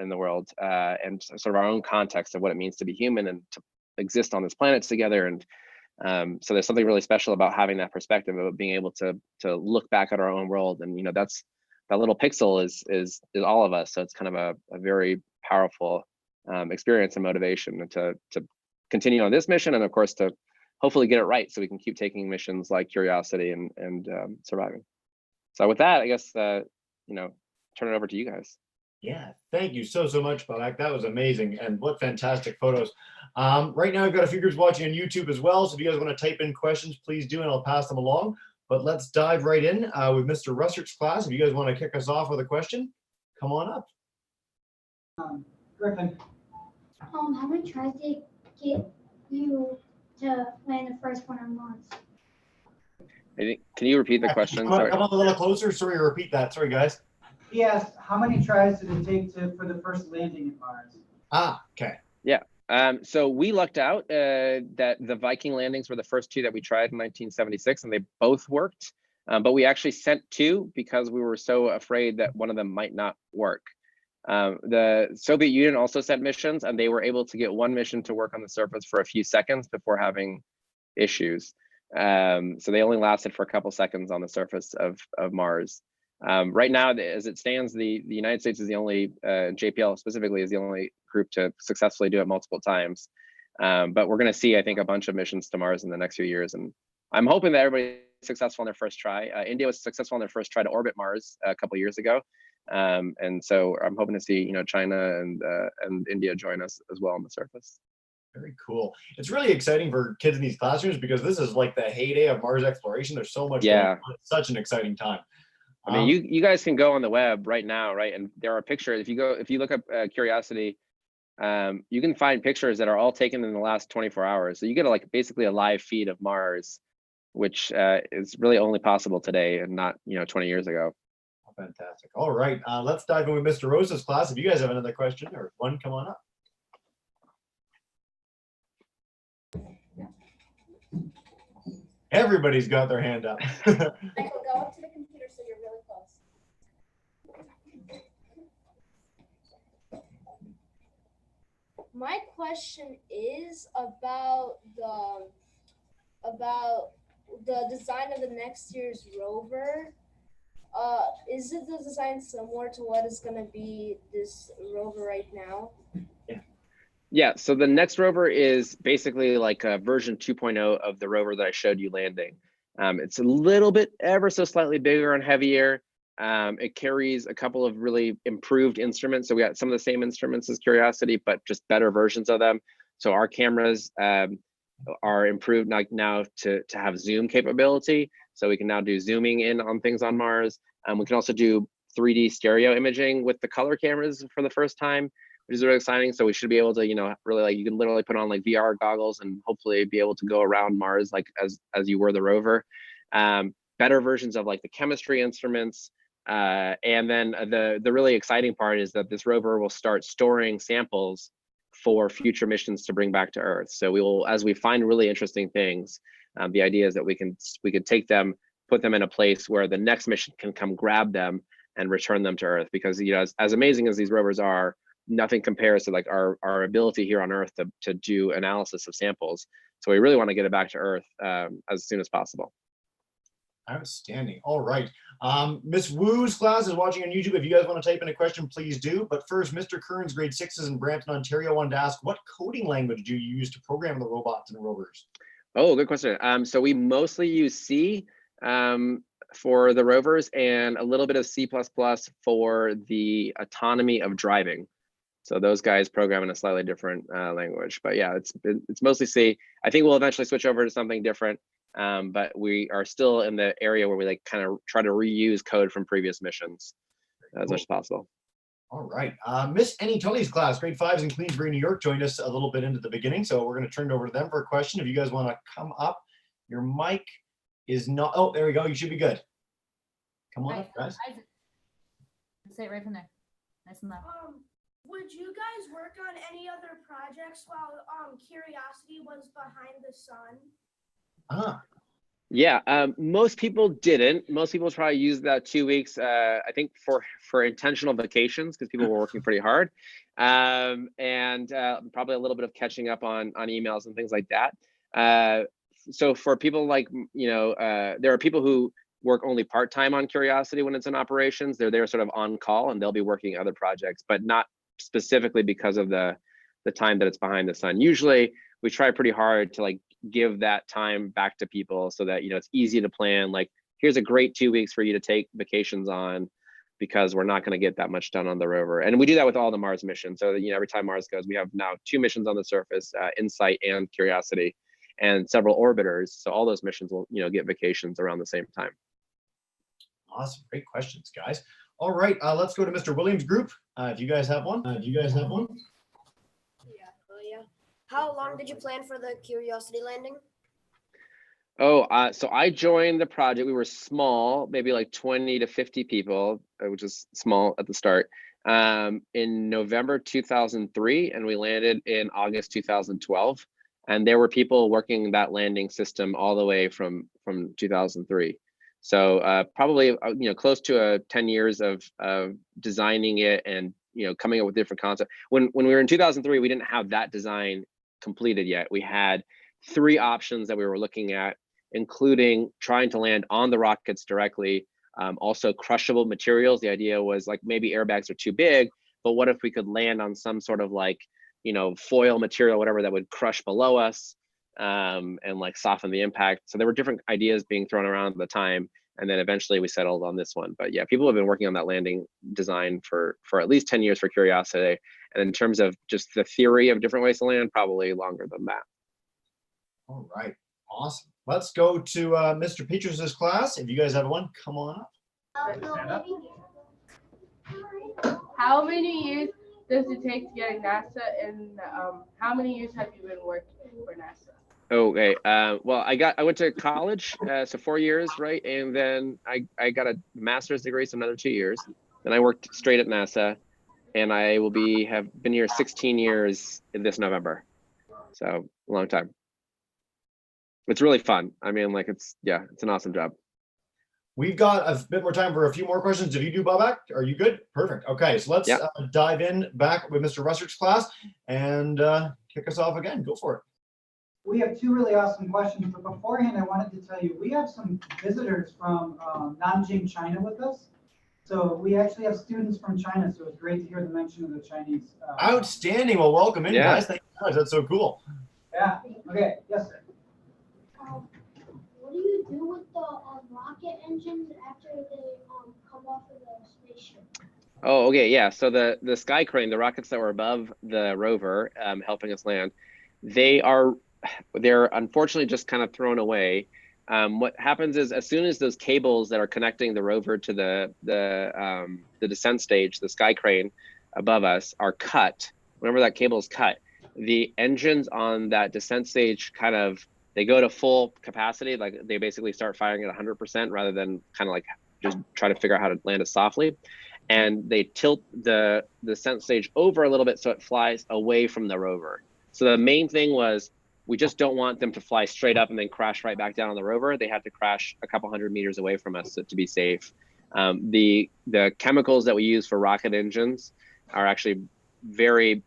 in the world, and sort of our own context of what it means to be human and to exist on this planet together. And so there's something really special about having that perspective of being able to look back at our own world. And that's that little pixel is all of us. So it's kind of a very powerful experience and motivation to continue on this mission, and of course to hopefully get it right so we can keep taking missions like Curiosity and surviving. So with that, I guess turn it over to you guys. Yeah, thank you so much, Bobak. That was amazing, and what fantastic photos. Right now, I've got a few groups watching on YouTube as well, so if you guys want to type in questions, please do, and I'll pass them along. But let's dive right in with Mr. Russert class. If you guys want to kick us off with a question, come on up. Griffin. How many tries did it get you to land the first one on Mars? Can you repeat the question? Come on a little closer. Sorry, repeat that. Sorry, guys. He asked, how many tries did it take for the first landing at Mars? Okay. Yeah. So we lucked out that the Viking landings were the first two that we tried in 1976, and they both worked. But we actually sent two because we were so afraid that one of them might not work. The Soviet Union also sent missions, and they were able to get one mission to work on the surface for a few seconds before having issues. So they only lasted for a couple seconds on the surface of Mars. Right now, as it stands, the United States is the only, JPL specifically is the only group to successfully do it multiple times. But we're going to see, I think, a bunch of missions to Mars in the next few years. And I'm hoping that everybody's successful on their first try. India was successful on their first try to orbit Mars a couple of years ago. And so I'm hoping to see, China and India join us as well on the surface. Very cool. It's really exciting for kids in these classrooms because this is like the heyday of Mars exploration. There's so much going on. It's such an exciting time. I mean, you guys can go on the web right now, right? And there are pictures. If you look up Curiosity, you can find pictures that are all taken in the last 24 hours. So you get basically a live feed of Mars, which is really only possible today and not 20 years ago. Fantastic. All right, let's dive in with Mr. Rosa's class. If you guys have another question or one, come on up. Everybody's got their hand up. Michael, go up to the computer so you're really close. My question is about the design of the next year's rover. is it the design similar to what is gonna be this rover right now? Yeah, so the next rover is basically like a version 2.0 of the rover that I showed you landing. It's a little bit ever so slightly bigger and heavier. It carries a couple of really improved instruments. So we got some of the same instruments as Curiosity, but just better versions of them. So our cameras are improved now to have zoom capability. So we can now do zooming in on things on Mars. We can also do 3D stereo imaging with the color cameras for the first time, which is really exciting. So we should be able to, really like, you can literally put on like VR goggles and hopefully be able to go around Mars like as you were the rover. Better versions of like the chemistry instruments. And then the really exciting part is that this rover will start storing samples for future missions to bring back to Earth. So we will, as we find really interesting things, the idea is that we can take them, put them in a place where the next mission can come grab them and return them to Earth. Because as amazing as these rovers are, nothing compares to like our ability here on Earth to do analysis of samples. So we really want to get it back to Earth as soon as possible. Outstanding. All right. Miss Wu's class is watching on YouTube. If you guys want to type in a question, please do. But first, Mr. Kearns, grade 6s in Brampton, Ontario, wanted to ask, what coding language do you use to program the robots and rovers? Oh, good question. So we mostly use C for the rovers and a little bit of C++ for the autonomy of driving. So those guys program in a slightly different language, but yeah, it's mostly C. I think we'll eventually switch over to something different, but we are still in the area where we like kind of try to reuse code from previous missions as much as possible. All right. Miss Annie Tully's class, grade 5s in Queensbury, New York, joined us a little bit into the beginning, so we're going to turn it over to them for a question. If you guys want to come up, your mic is not. Oh, there we go. You should be good. Come on up, guys. Say it right from there. Nice and loud. Would you guys work on any other projects while Curiosity was behind the sun? Yeah, most people didn't. Most people try to use that 2 weeks, I think, for intentional vacations because people were working pretty hard, and probably a little bit of catching up on emails and things like that. So for people like, there are people who work only part-time on Curiosity when it's in operations. They're there sort of on call and they'll be working other projects, but not specifically because of the time that it's behind the sun. Usually we try pretty hard to like give that time back to people so that it's easy to plan, like here's a great 2 weeks for you to take vacations on, because we're not going to get that much done on the rover. And we do that with all the Mars missions. So that, every time Mars goes, we have now 2 missions on the surface, InSight and Curiosity, and several orbiters. So all those missions will get vacations around the same time. Awesome. Great questions, guys. All right, let's go to Mr. Williams' group. If you guys have one. Yeah. How long did you plan for the Curiosity landing? So I joined the project. We were small, maybe like 20 to 50 people, which is small at the start, in November 2003, and we landed in August 2012. And there were people working that landing system all the way from 2003. So probably close to 10 years of designing it and coming up with different concepts. When we were in 2003, we didn't have that design completed yet. We had 3 options that we were looking at, including trying to land on the rockets directly, also crushable materials. The idea was like maybe airbags are too big, but what if we could land on some sort of like foil material, whatever, that would crush below us and like soften the impact. So there were different ideas being thrown around at the time, and then eventually we settled on this one. But yeah, people have been working on that landing design for at least 10 years for Curiosity, and in terms of just the theory of different ways to land, probably longer than that. All right, awesome. Let's go to Mr. Petrus's class. If you guys have one, come on up. How many years does it take to get a NASA, and how many years have you been working for NASA? Okay, well, I went to college, so 4 years, right? And then I got a master's degree, so another 2 years. Then I worked straight at NASA, and I will have been here 16 years in this November. So a long time. It's really fun. I mean, like it's an awesome job. We've got a bit more time for a few more questions. If you do, Bobak, are you good? Perfect. Okay, so let's dive in back with Mr. Russard's class and kick us off again. Go for it. we have two really awesome questions, but beforehand, I wanted to tell you, we have some visitors from Nanjing, China with us. So we actually have students from China, so it's great to hear the mention of the Chinese. Outstanding. Well, welcome in, Yeah. guys. Thank you so much. That's so cool. Yeah, okay, yes, sir. What do you do with the rocket engines after they come off of the spaceship? Oh, okay, yeah. So the sky crane, the rockets that were above the rover, helping us land, they're unfortunately just kind of thrown away. What happens is, as soon as those cables that are connecting the rover to the descent stage, the sky crane above us, are cut, whenever that cable is cut, the engines on that descent stage they go to full capacity. Like, they basically start firing at 100% rather than kind of like just try to figure out how to land it softly. And they tilt the descent stage over a little bit so it flies away from the rover. So the main thing was, we just don't want them to fly straight up and then crash right back down on the rover. They have to crash a couple hundred meters away from us to be safe. The chemicals that we use for rocket engines are actually very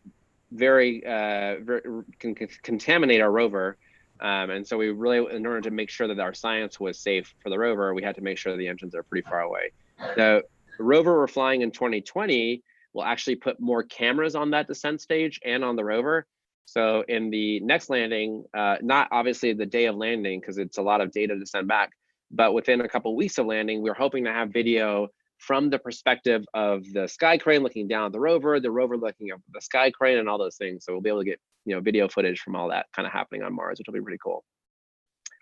can contaminate our rover. And so we really, in order to make sure that our science was safe for the rover, we had to make sure the engines are pretty far away. The rover we're flying in 2020 will actually put more cameras on that descent stage and on the rover. So in the next landing, not obviously the day of landing, because it's a lot of data to send back, but within a couple of weeks of landing, we're hoping to have video from the perspective of the sky crane looking down at the rover looking up the sky crane, and all those things. So we'll be able to get video footage from all that kind of happening on Mars, which will be pretty cool.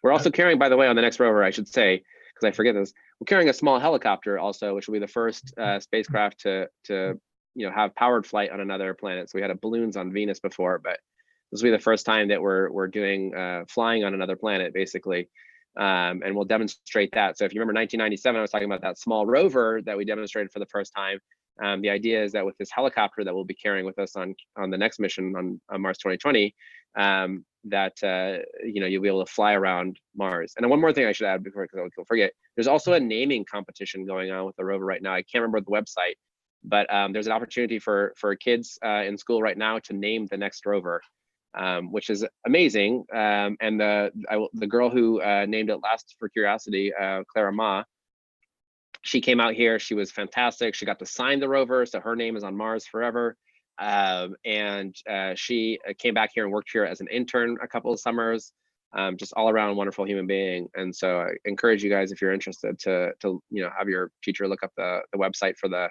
We're also carrying, by the way, on the next rover, I should say, because I forget this, we're carrying a small helicopter also, which will be the first spacecraft to have powered flight on another planet. So we had balloons on Venus before, but this will be the first time that we're doing flying on another planet, basically. And we'll demonstrate that. So if you remember 1997, I was talking about that small rover that we demonstrated for the first time. The idea is that with this helicopter that we'll be carrying with us on the next mission on Mars 2020, you'll be able to fly around Mars. And then one more thing I should add before, because I'll forget, there's also a naming competition going on with the rover right now. I can't remember the website, but there's an opportunity for kids in school right now to name the next rover. Which is amazing. And the girl who named it last for Curiosity, Clara Ma, she came out here. She was fantastic. She got to sign the rover, so her name is on Mars forever. And she came back here and worked here as an intern a couple of summers. Just all around wonderful human being. And so I encourage you guys, if you're interested, to have your teacher look up the website for the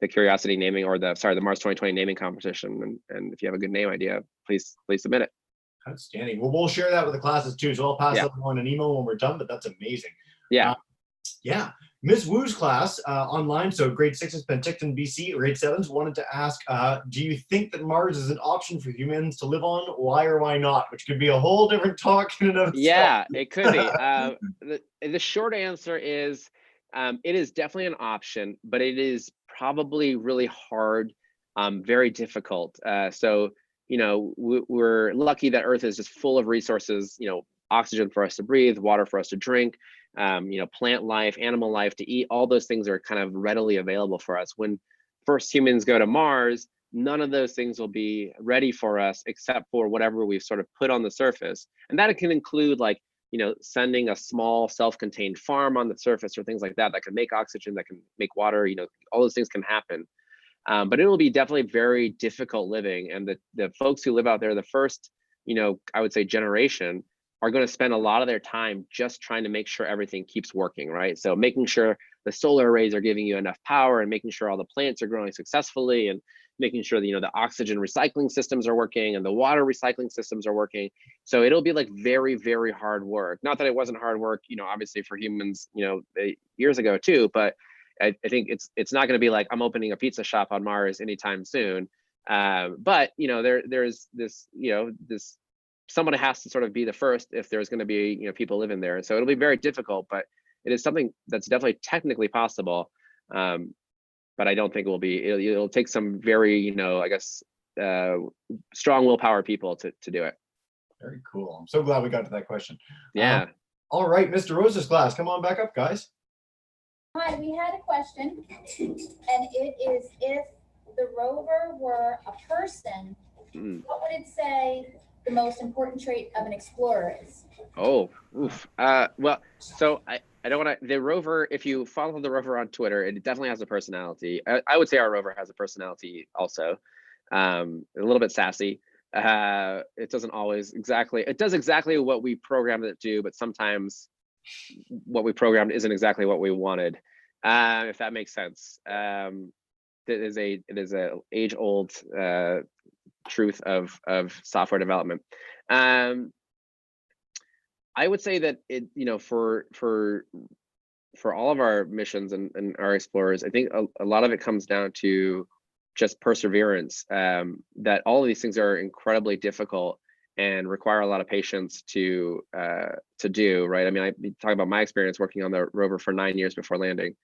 Curiosity naming, or the Mars 2020 naming competition. And if you have a good name idea, please submit it. Outstanding. Well, we'll share that with the classes too. So I'll pass that on an email when we're done, but that's amazing. Yeah. Yeah. Miss Wu's class online, so grade 6s, Penticton, BC, grade 7s, wanted to ask, do you think that Mars is an option for humans to live on? Why or why not? Which could be a whole different talk in and of itself. Yeah, it could be. The short answer is, it is definitely an option, but it is probably really hard, very difficult. So, we're lucky that Earth is just full of resources, oxygen for us to breathe, water for us to drink, plant life, animal life to eat. All those things are kind of readily available for us. When first humans go to Mars, none of those things will be ready for us except for whatever we've sort of put on the surface. And that can include sending a small self-contained farm on the surface, or things like that can make oxygen, that can make water, all those things can happen. But it will be definitely very difficult living. And the folks who live out there, the first, I would say generation, are going to spend a lot of their time just trying to make sure everything keeps working, right? So making sure the solar arrays are giving you enough power, and making sure all the plants are growing successfully, and making sure that, the oxygen recycling systems are working and the water recycling systems are working. So it'll be very, very hard work. Not that it wasn't hard work, obviously for humans, years ago too, but I think it's not going to be like I'm opening a pizza shop on Mars anytime soon. But there's this, this someone has to sort of be the first if there's going to be people living there. So it'll be very difficult, but it is something that's definitely technically possible. But I don't think it will be. It'll take some very I guess strong willpower people to do it. Very cool. I'm so glad we got to that question. Yeah. All right, Mr. Rose's class, come on back up, guys. Hi, we had a question, and it is, if the rover were a person, what would it say the most important trait of an explorer is? Oh, oof. Well, so I don't want to, the rover, if you follow the rover on Twitter, it definitely has a personality. I would say our rover has a personality also. A little bit sassy. It doesn't always exactly, it does exactly what we programmed it to do, but sometimes what we programmed isn't exactly what we wanted, if that makes sense. It is a age-old truth of software development. I would say that it, for all of our missions and our explorers, I think a lot of it comes down to just perseverance. That all of these things are incredibly difficult and require a lot of patience to do. Right. I mean, I talk about my experience working on the rover for 9 years before landing.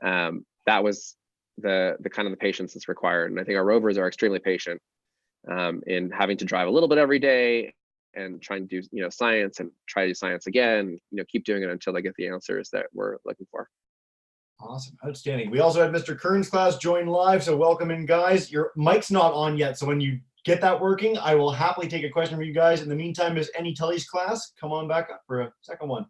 That was the kind of the patience that's required, and I think our rovers are extremely patient in having to drive a little bit every day and trying to do science and try to do science again, keep doing it until they get the answers that we're looking for. Awesome, outstanding. We also had Mr. Kern's class join live, so welcome in, guys. Your mic's not on yet, so when you get that working, I will happily take a question from you guys. In the meantime, Ms. Annie Tully's class, come on back up for a second one.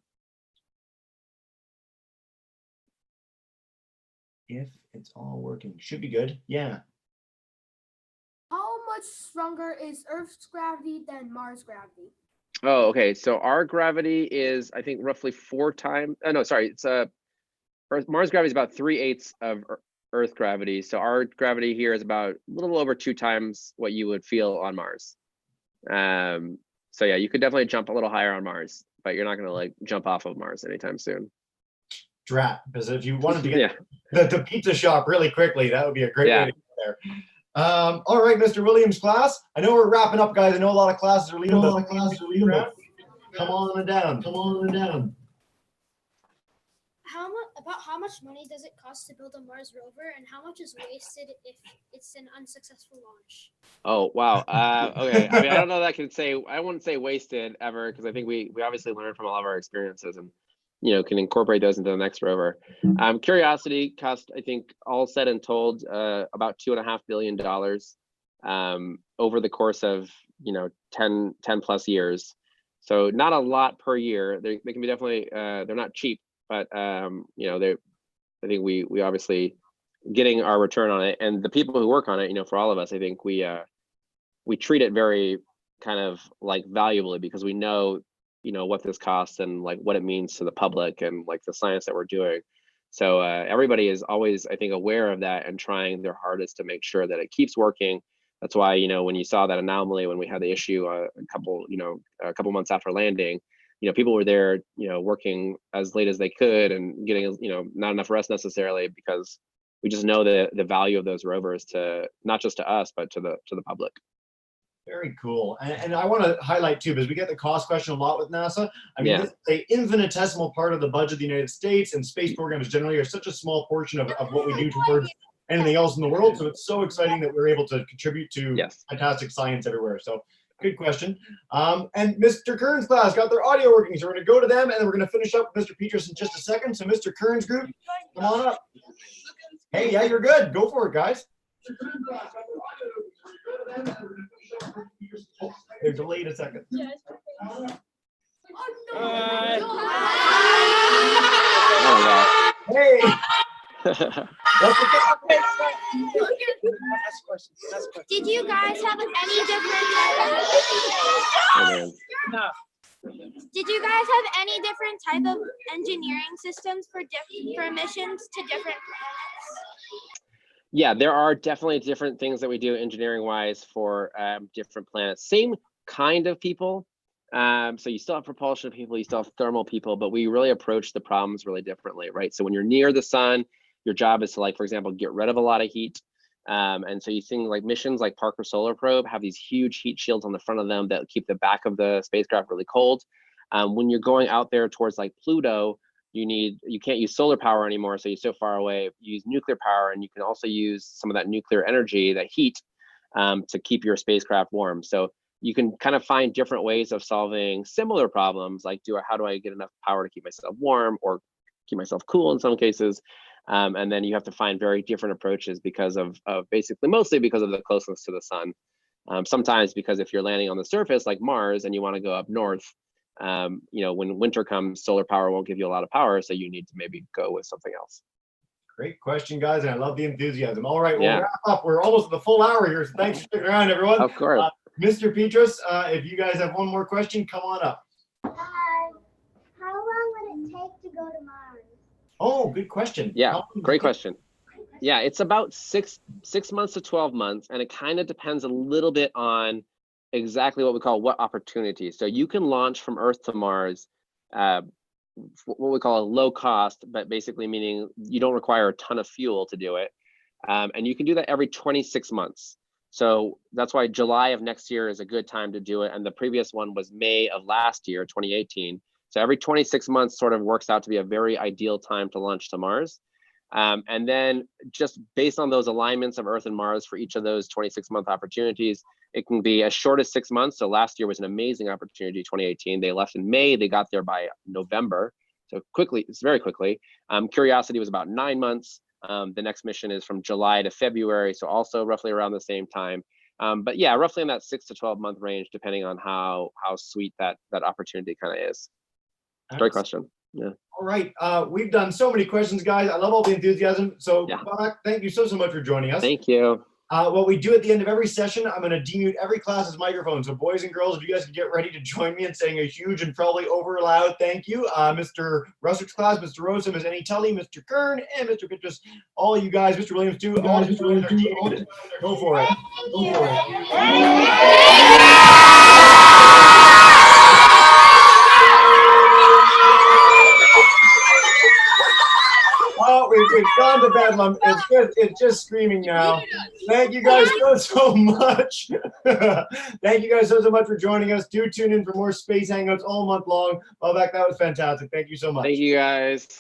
If it's all working, should be good. Yeah. How much stronger is Earth's gravity than Mars' gravity? Oh, okay. So our gravity is, I think, roughly 4 times. Oh, no, sorry. It's Mars gravity is about 3/8 of Earth gravity. So our gravity here is about a little over 2 times what you would feel on Mars. So yeah, you could definitely jump a little higher on Mars, but you're not going to like jump off of Mars anytime soon. Drat, because if you wanted to get Yeah. the pizza shop really quickly, that would be a great Yeah. way to get there. All right, Mr. Williams' class. I know we're wrapping up, guys. I know a lot of classes are leaving. Come on down. Come on down. About how much money does it cost to build a Mars rover, and how much is wasted if it's an unsuccessful launch? Oh, wow. Okay. I mean, I don't know that I can say, I wouldn't say wasted ever, because I think we obviously learn from all of our experiences and, can incorporate those into the next rover. Curiosity cost, I think, all said and told, about $2.5 billion over the course of, 10 plus years. So not a lot per year. They can be definitely, they're not cheap, but, I think we obviously getting our return on it, and the people who work on it, for all of us, I think we treat it very kind of like valuably, because we know, what this costs and like what it means to the public and like the science that we're doing. So everybody is always, I think, aware of that and trying their hardest to make sure that it keeps working. That's why, when you saw that anomaly, when we had the issue a couple months after landing, people were there, working as late as they could and getting, not enough rest necessarily, because we just know the value of those rovers to not just to us, but to the public. Very cool. And I want to highlight too, because we get the cost question a lot with NASA. I mean, Yeah. This is an infinitesimal part of the budget of the United States, and space programs generally are such a small portion of what we do towards anything else in the world. So it's so exciting that we're able to contribute to fantastic science everywhere. So good question. And Mr. Kern's class got their audio working, so we're going to go to them, and then we're going to finish up with Mr. Peters in just a second. So Mr. Kern's group, come on up. Hey, yeah, you're good. Go for it, guys. They're delayed a second. Hey. Did you guys have any different? Did you guys have any different type of engineering systems for missions to different planets? Yeah, there are definitely different things that we do engineering wise for different planets. Same kind of people. So you still have propulsion people, you still have thermal people, but we really approach the problems really differently, right? So when you're near the sun, your job is to, like, for example, get rid of a lot of heat. And so you think like missions like Parker Solar Probe have these huge heat shields on the front of them that keep the back of the spacecraft really cold. When you're going out there towards like Pluto, you can't use solar power anymore, so you're so far away. You use nuclear power, and you can also use some of that nuclear energy, that heat, to keep your spacecraft warm. So you can kind of find different ways of solving similar problems, like how do I get enough power to keep myself warm or keep myself cool in some cases. And then you have to find very different approaches because of basically mostly because of the closeness to the sun. Sometimes because if you're landing on the surface like Mars and you want to go up north, you know, when winter comes, solar power won't give you a lot of power, so you need to maybe go with something else. Great question, guys, and I love the enthusiasm. All right, we'll Yeah. wrap up. We're almost at the full hour here, so thanks for sticking around, everyone. Of course. Mr. Petros, if you guys have one more question, come on up. How long would it take to go to Mars? Oh, good question. Yeah, great question. Yeah, it's about six months to 12 months, and it kind of depends a little bit on exactly what we call what opportunity. So you can launch from Earth to Mars, what we call a low cost, but basically meaning you don't require a ton of fuel to do it. And you can do that every 26 months. So that's why July of next year is a good time to do it. And the previous one was May of last year, 2018. So every 26 months sort of works out to be a very ideal time to launch to Mars. And then just based on those alignments of Earth and Mars for each of those 26-month opportunities, it can be as short as 6 months. So last year was an amazing opportunity, 2018. They left in May, they got there by November. So quickly, it's very quickly. Curiosity was about 9 months. The next mission is from July to February, so also roughly around the same time. But yeah, roughly in that 6 to 12 month range, depending on how sweet that opportunity kind of is. Great question. Yeah. All right, we've done so many questions, guys. I love all the enthusiasm. So, Yeah. Bobak, thank you so much for joining us. Thank you. What we do at the end of every session, I'm going to demute every class's microphone. So, boys and girls, if you guys can get ready to join me in saying a huge and probably over loud thank you. Mr. Russell's class, Mr. Rosa, Ms. Annie Tully, Mr. Kern, and Mr. Pitchus, all you guys, Mr. Williams too, all Mr. Williams too. Go for it. Go for it. Oh, we've gone to bedlam. It's just screaming now. Thank you guys so much. Thank you guys so much for joining us. Do tune in for more Space Hangouts all month long. Bobak, that was fantastic. Thank you so much. Thank you guys.